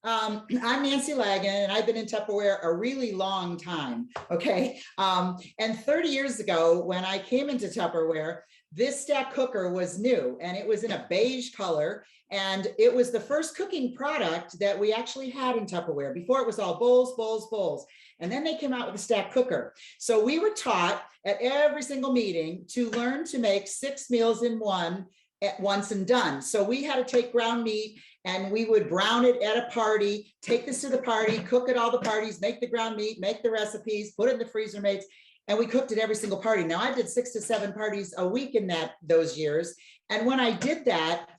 I'm Nancy Laggan, and I've been in Tupperware a really long time, okay? And 30 years ago, when I came into Tupperware, this stack cooker was new, and it was in a beige color, and it was the first cooking product that we actually had in Tupperware. Before, it was all bowls, bowls, bowls. And then they came out with a stack cooker. So we were taught at every single meeting to learn to make 6 meals in one at once and done. So we had to take ground meat and we would brown it at a party, take this to the party, cook at all the parties, make the ground meat, make the recipes, put it in the freezer mates, and we cooked at every single party. Now I did 6 to 7 parties a week in those years. And when I did that,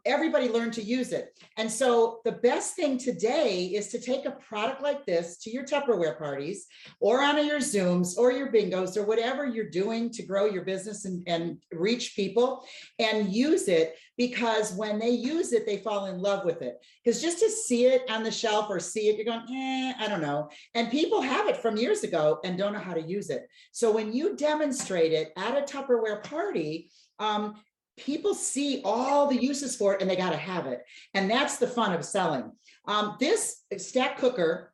everybody learned to use it. And so the best thing today is to take a product like this to your Tupperware parties or on your Zooms or your bingos or whatever you're doing to grow your business and reach people, and use it, because when they use it, they fall in love with it. Because just to see it on the shelf or see it, you're going, I don't know. And people have it from years ago and don't know how to use it. So when you demonstrate it at a Tupperware party, people see all the uses for it and they got to have it. And that's the fun of selling. This stack cooker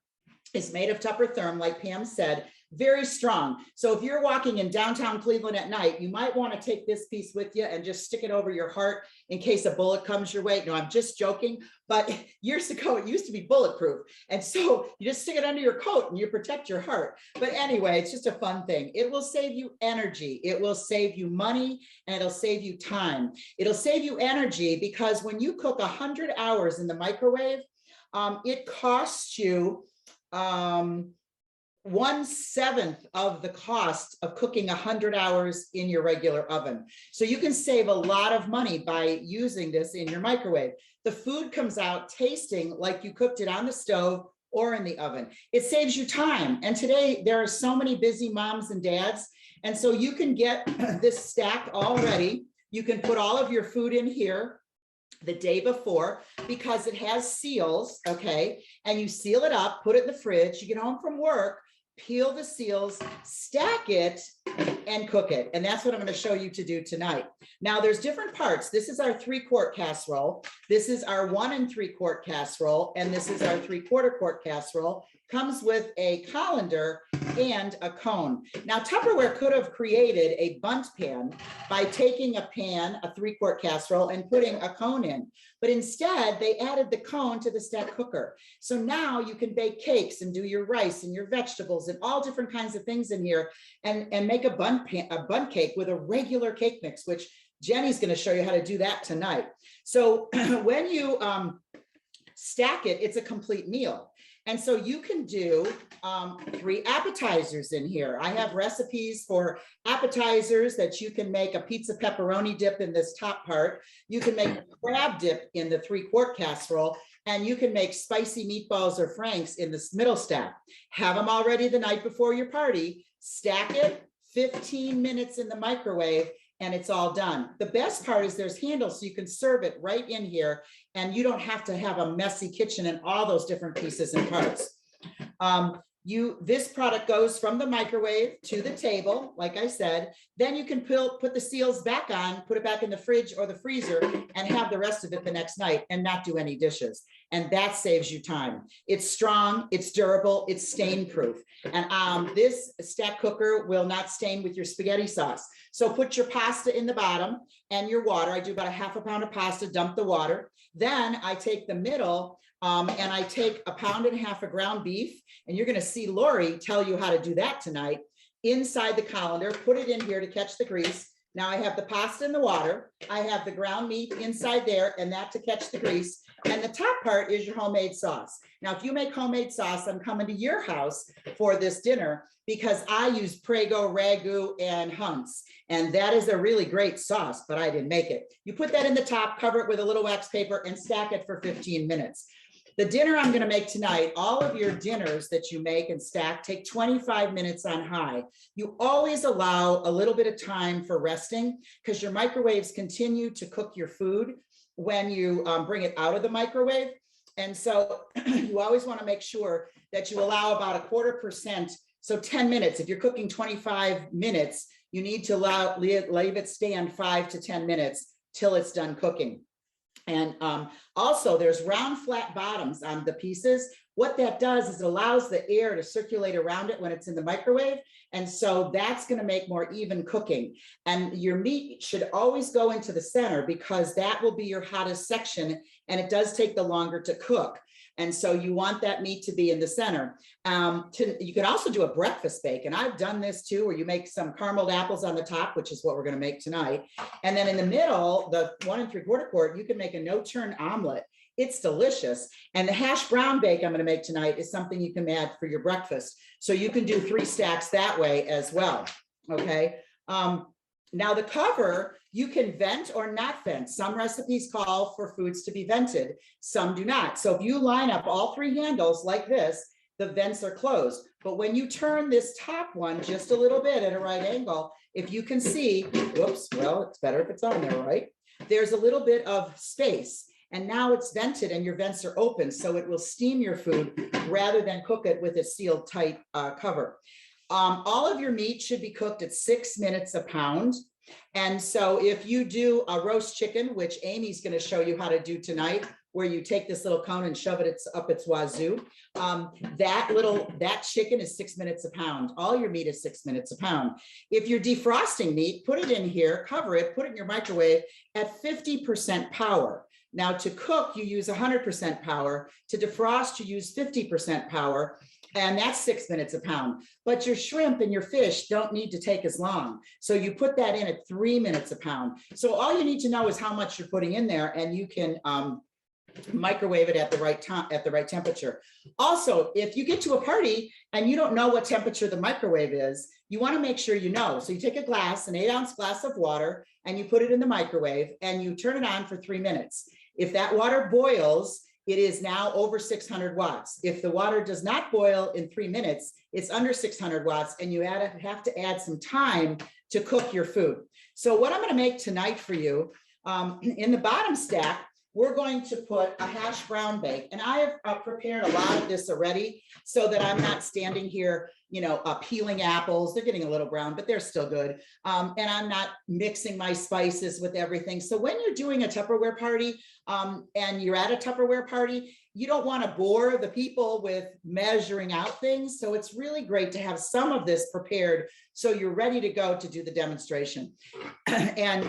is made of Tuppertherm, like Pam said, very strong. So if you're walking in downtown Cleveland at night, you might want to take this piece with you and just stick it over your heart in case a bullet comes your way. No, I'm just joking. But years ago, it used to be bulletproof. And so you just stick it under your coat and you protect your heart. But anyway, it's just a fun thing. It will save you energy. It will save you money, and it'll save you time. It'll save you energy because when you cook 100 hours in the microwave, it costs you 1/7 of the cost of cooking 100 hours in your regular oven. So you can save a lot of money by using this in your microwave. The food comes out tasting like you cooked it on the stove or in the oven. It saves you time. And today there are so many busy moms and dads. And so you can get this stack all ready. You can put all of your food in here the day before because it has seals, okay? And you seal it up, put it in the fridge, you get home from work, peel the seals, stack it, and cook it. And that's what I'm going to show you to do tonight. Now there's different parts. This is our 3-quart casserole. This is our 1 3/4 casserole. And this is our 3/4 quart casserole. Comes with a colander and a cone. Now Tupperware could have created a bundt pan by taking a pan, a 3-quart casserole, and putting a cone in. But instead they added the cone to the stack cooker. So now you can bake cakes and do your rice and your vegetables and all different kinds of things in here, and make a bundt cake with a regular cake mix, which Jenny's going to show you how to do that tonight. So when you stack it, it's a complete meal. And so you can do 3 appetizers in here. I have recipes for appetizers that you can make a pizza pepperoni dip in this top part. You can make a crab dip in the 3-quart casserole, and you can make spicy meatballs or franks in this middle stack. Have them all ready the night before your party, stack it, 15 minutes in the microwave, and it's all done. The best part is there's handles, so you can serve it right in here, and you don't have to have a messy kitchen and all those different pieces and parts. This product goes from the microwave to the table, like I said. Then you can put the seals back on, put it back in the fridge or the freezer, and have the rest of it the next night and not do any dishes. And that saves you time. It's strong, it's durable, it's stain proof. And this stack cooker will not stain with your spaghetti sauce. So put your pasta in the bottom and your water. I do about 1/2 pound of pasta, dump the water. Then I take the middle and I take 1.5 pounds of ground beef, and you're going to see Lori tell you how to do that tonight, inside the colander, put it in here to catch the grease. Now I have the pasta in the water, I have the ground meat inside there, and that to catch the grease. And the top part is your homemade sauce. Now, if you make homemade sauce, I'm coming to your house for this dinner because I use Prego, Ragu, and Hunt's. And that is a really great sauce, but I didn't make it. You put that in the top, cover it with a little wax paper, and stack it for 15 minutes. The dinner I'm going to make tonight, all of your dinners that you make and stack take 25 minutes on high. You always allow a little bit of time for resting because your microwaves continue to cook your food when you bring it out of the microwave. And so you always want to make sure that you allow about 1/4%. So 10 minutes, if you're cooking 25 minutes, you need to leave it stand 5 to 10 minutes till it's done cooking. And Also, there's round flat bottoms on the pieces. What that does is it allows the air to circulate around it when it's in the microwave. And so that's going to make more even cooking. And your meat should always go into the center because that will be your hottest section. And it does take the longer to cook. And so you want that meat to be in the center. You can also do a breakfast bake. And I've done this too, where you make some carameled apples on the top, which is what we're going to make tonight. And then in the middle, the 1 3/4 quart, you can make a no-turn omelet. It's delicious. And the hash brown bake I'm going to make tonight is something you can add for your breakfast. So you can do 3 stacks that way as well. Okay. Now the cover, you can vent or not vent. Some recipes call for foods to be vented, some do not. So if you line up all 3 handles like this, the vents are closed. But when you turn this top one just a little bit at a right angle, if you can see, whoops, well, it's better if it's on there, right? There's a little bit of space. And now it's vented and your vents are open, so it will steam your food rather than cook it with a sealed tight cover. All of your meat should be cooked at 6 minutes a pound. And so if you do a roast chicken, which Amy's going to show you how to do tonight, where you take this little cone and shove it up its wazoo, that chicken is 6 minutes a pound. All your meat is 6 minutes a pound. If you're defrosting meat, put it in here, cover it, put it in your microwave at 50% power. Now to cook, you use 100% power. To defrost, you use 50% power. And that's 6 minutes a pound. But your shrimp and your fish don't need to take as long. So you put that in at 3 minutes a pound. So all you need to know is how much you're putting in there, and you can microwave it at the right time, at the right temperature. Also, if you get to a party and you don't know what temperature the microwave is, you want to make sure you know. So you take a glass, an 8-ounce glass of water, and you put it in the microwave and you turn it on for 3 minutes. If that water boils, it is now over 600 watts. If the water does not boil in 3 minutes, it's under 600 watts, and you have to add some time to cook your food. So what I'm going to make tonight for you, in the bottom stack, we're going to put a hash brown bake. And I have prepared a lot of this already so that I'm not standing here, peeling apples. They're getting a little brown, but they're still good. And I'm not mixing my spices with everything. So when you're doing a Tupperware party and you're at a Tupperware party, you don't want to bore the people with measuring out things. So it's really great to have some of this prepared so you're ready to go to do the demonstration. And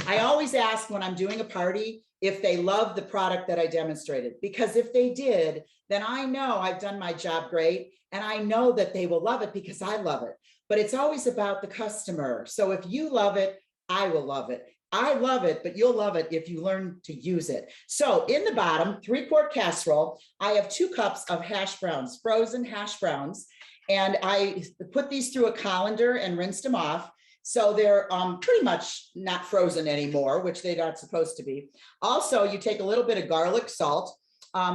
I always ask when I'm doing a party if they love the product that I demonstrated, because if they did, then I know I've done my job great, and I know that they will love it because I love it. But it's always about the customer. So if you love it, I will love it. I love it, but you'll love it if you learn to use it. So in the bottom 3-quart casserole, I have 2 cups of hash browns, frozen hash browns, and I put these through a colander and rinsed them off. So they're pretty much not frozen anymore, which they're not supposed to be. Also, you take a little bit of garlic salt.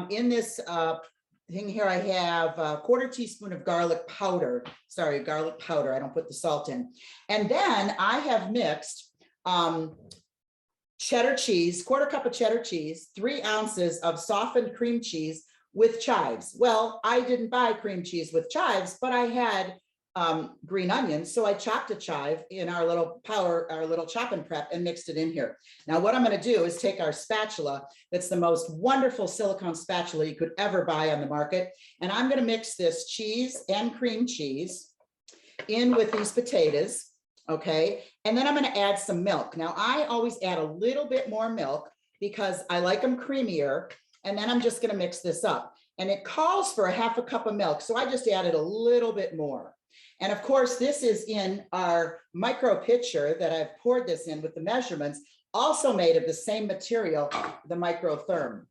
In this thing here, I have a 1/4 teaspoon of garlic powder. Sorry, garlic powder. I don't put the salt in. And then I have mixed cheddar cheese, 1/4 cup of cheddar cheese, 3 ounces of softened cream cheese with chives. Well, I didn't buy cream cheese with chives, but I had green onions. So I chopped a chive in our little chop and prep and mixed it in here. Now what I'm going to do is take our spatula. That's the most wonderful silicone spatula you could ever buy on the market. And I'm going to mix this cheese and cream cheese in with these potatoes. Okay. And then I'm going to add some milk. Now I always add a little bit more milk because I like them creamier. And then I'm just going to mix this up. And it calls for a 1/2 cup of milk. So I just added a little bit more. And of course, this is in our micro pitcher that I've poured this in with the measurements, also made of the same material, the microtherm.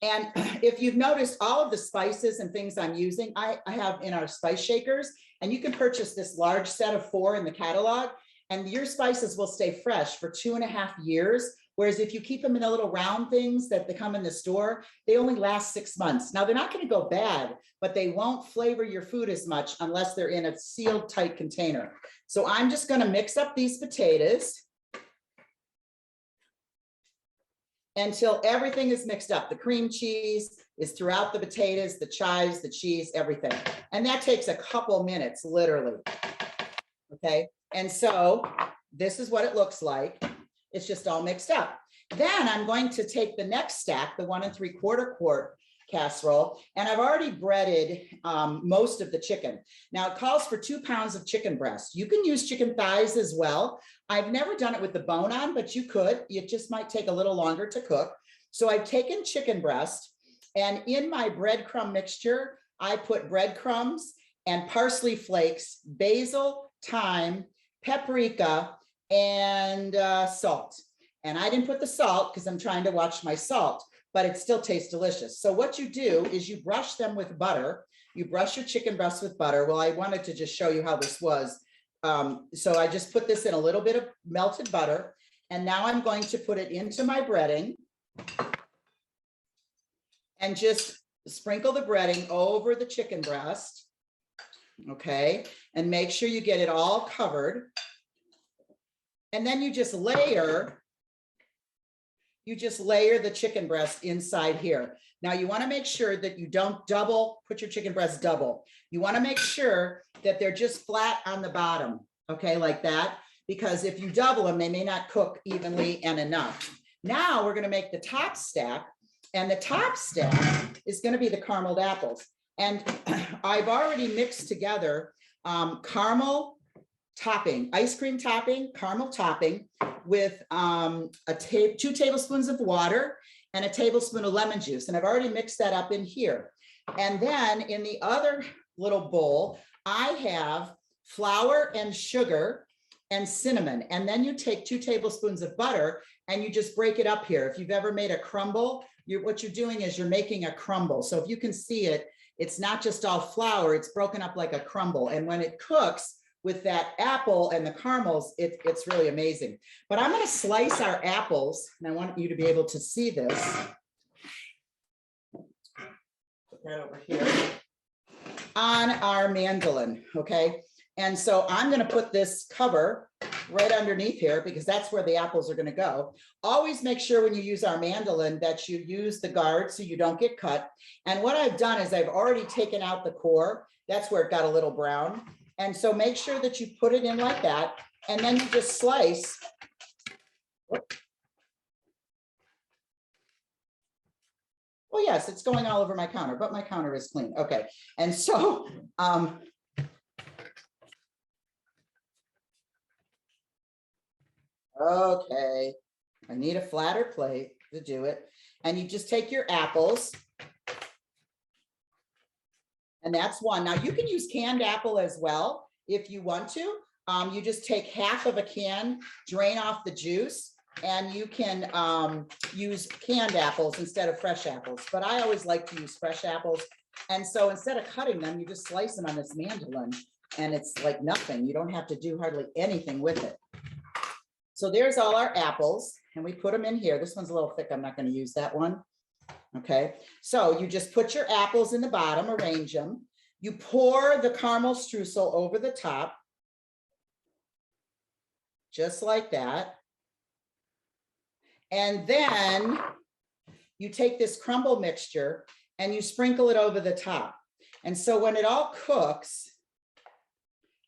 And if you've noticed, all of the spices and things I'm using, I have in our spice shakers, and you can purchase this large set of 4 in the catalog, and your spices will stay fresh for 2.5 years. Whereas if you keep them in the little round things that they come in the store, they only last 6 months. Now they're not going to go bad, but they won't flavor your food as much unless they're in a sealed tight container. So I'm just going to mix up these potatoes until everything is mixed up. The cream cheese is throughout the potatoes, the chives, the cheese, everything. And that takes a couple minutes, literally. Okay. And so this is what it looks like. It's just all mixed up. Then I'm going to take the next stack, the 1 3/4 quart casserole, and I've already breaded most of the chicken. Now it calls for 2 pounds of chicken breast. You can use chicken thighs as well. I've never done it with the bone on, but you could. It just might take a little longer to cook. So I've taken chicken breast, and in my breadcrumb mixture, I put breadcrumbs and parsley flakes, basil, thyme, paprika, and salt. And I didn't put the salt because I'm trying to watch my salt, but it still tastes delicious. So what you do is you brush them with butter. You brush your chicken breast with butter. Well, I wanted to just show you how this was. So I just put this in a little bit of melted butter, and now I'm going to put it into my breading and just sprinkle the breading over the chicken breast. Okay, and make sure you get it all covered. And then you just layer the chicken breast inside here. Now you want to make sure that you don't put your chicken breast double. You want to make sure that they're just flat on the bottom, okay, like that, because if you double them, they may not cook evenly and enough. Now we're going to make the top stack, and the top stack is going to be the carameled apples. And I've already mixed together caramel topping, ice cream topping, caramel topping with 2 tablespoons of water and a tablespoon of lemon juice. And I've already mixed that up in here. And then in the other little bowl, I have flour and sugar and cinnamon. And then you take 2 tablespoons of butter and you just break it up here. If you've ever made a crumble, what you're doing is you're making a crumble. So if you can see it, it's not just all flour, it's broken up like a crumble. And when it cooks with that apple and the caramels, it's really amazing. But I'm going to slice our apples, and I want you to be able to see this. Put that over here on our mandolin, okay? And so I'm going to put this cover right underneath here because that's where the apples are going to go. Always make sure when you use our mandolin that you use the guard so you don't get cut. And what I've done is I've already taken out the core. That's where it got a little brown. And so make sure that you put it in like that, and then you just slice. Well, yes, it's going all over my counter, but my counter is clean. Okay, and so okay, I need a flatter plate to do it. And you just take your apples. And that's one. Now you can use canned apple as well if you want to. You just take half of a can, drain off the juice, and you can use canned apples instead of fresh apples. But I always like to use fresh apples. And so instead of cutting them, you just slice them on this mandolin, and it's like nothing. You don't have to do hardly anything with it. So there's all our apples, and we put them in here. This one's a little thick. I'm not going to use that one. Okay, so you just put your apples in the bottom, arrange them. You pour the caramel streusel over the top, just like that. And then you take this crumble mixture and you sprinkle it over the top. And so when it all cooks,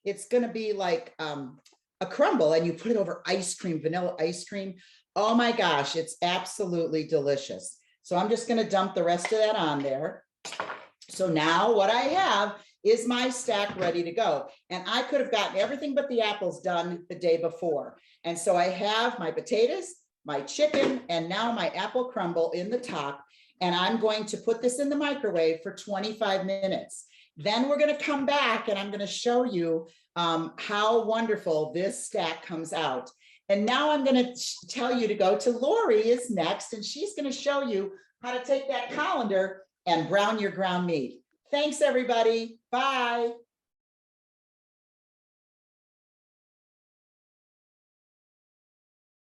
it's going to be like a crumble, and you put it over ice cream, vanilla ice cream. Oh my gosh, it's absolutely delicious. So I'm just going to dump the rest of that on there. So now what I have is my stack ready to go. And I could have gotten everything but the apples done the day before. And so I have my potatoes, my chicken, and now my apple crumble in the top. And I'm going to put this in the microwave for 25 minutes. Then we're going to come back and I'm going to show you how wonderful this stack comes out. And now I'm going to tell you to go to Lori is next, and she's going to show you how to take that colander and brown your ground meat. Thanks, everybody. Bye.